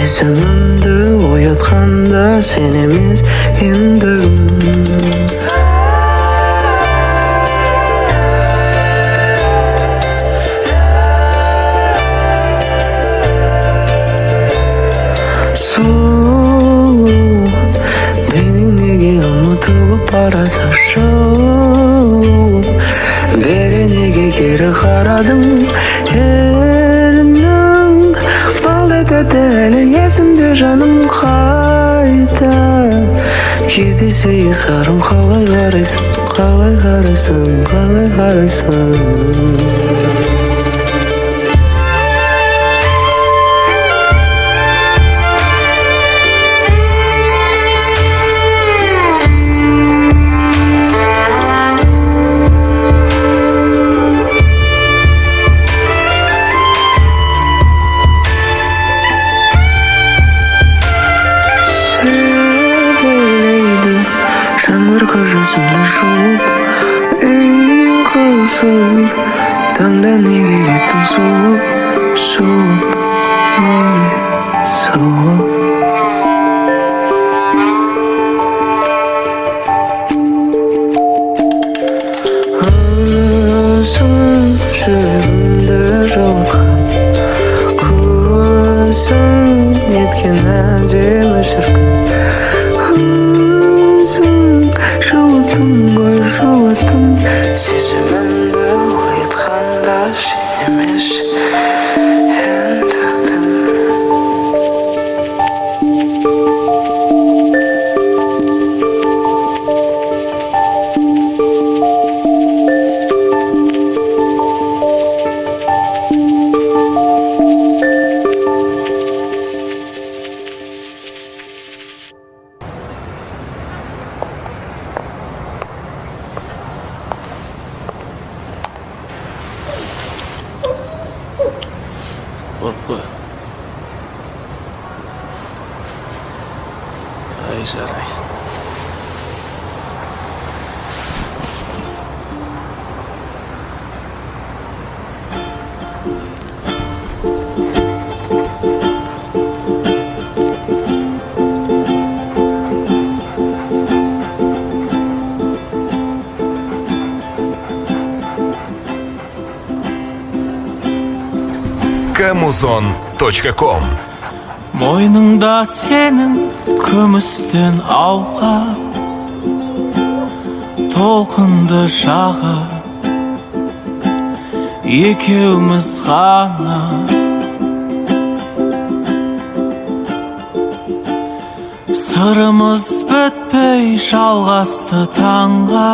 Сезімімді оятқанда сен емес ендігім. Сұлу бейнең неге ұмытылып барады, жылу бері неге кері қарадың? Ерінің бал етеді әлі есімде жаным қайта. Кездесейік сарым, қалай қарайсың, қалай қарайсың, қалай қарайсың? Жаңбыр көзімді жуып, ұйқысыз таңда неге кеттің суып, суып, неге суып? Өзің жүрегімді жылытқан, көзің неткен әдемі шіркін. Жылытын сезімімді оятқанда сен емес ендігім. Қорықпа. Ай, жарайсың. Kamuzon.com. Мойныңда сенің күмістен алқа, толқынды шағы, екеуміз ғана. Сырымыз бітпей жалғасты таңға,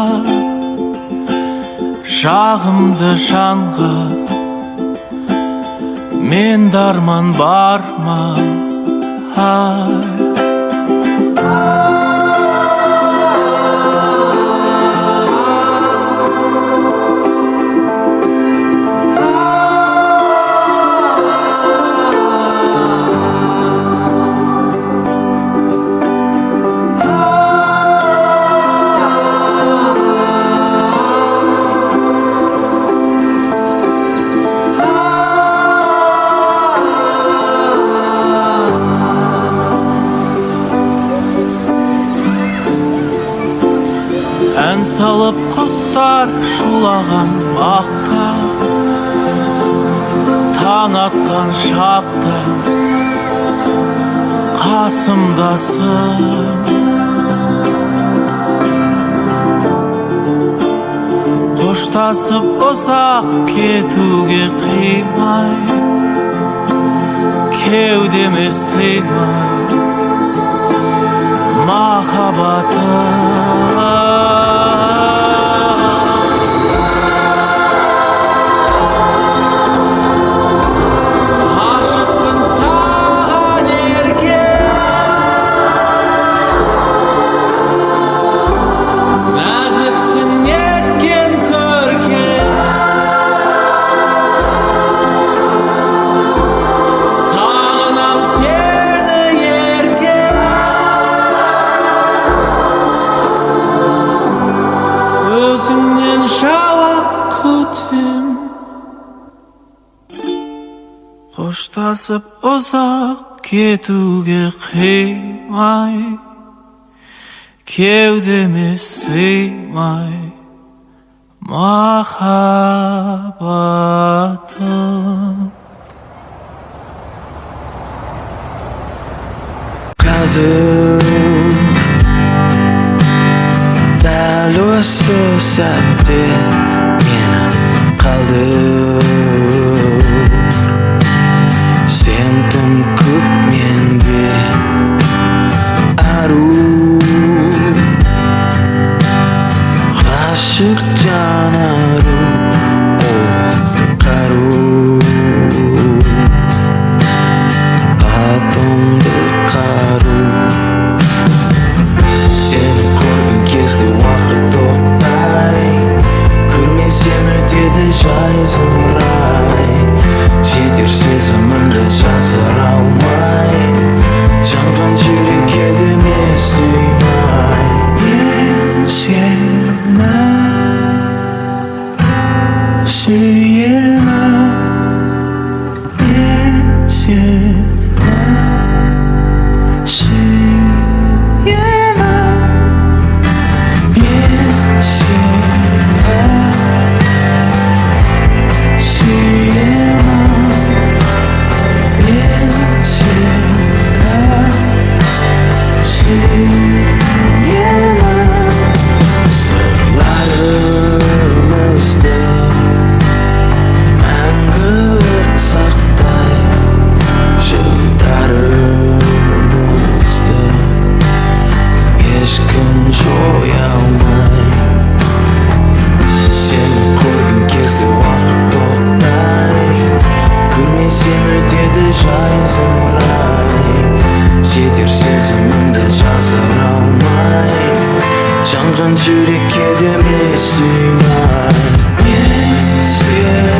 жағымды жанға. Мен дарман бар ма? Ән салып құстар шулаған бақта, таң атқан шақта қасымдасың. Қоштасып ұзақ кетуге қимай, кеудеме сыймай махаббатым. Қоштасып ұзақ кетуге қимай, кеудеме сыймай махаббатым. Қазір дәл осы сәтте мені қалдыр, сен тым көп менде ару, ғашық жанару, о қару, атымды қару. Сені көрген кезде уақыт тоқтай, көрмесем өтеді жай зымырай. Жетер сезімімді жасыра алмай, жанған жүрек едіме сыймай. Мен сені сүйемін, мен сені жүрек едіме сыймай. Мен сені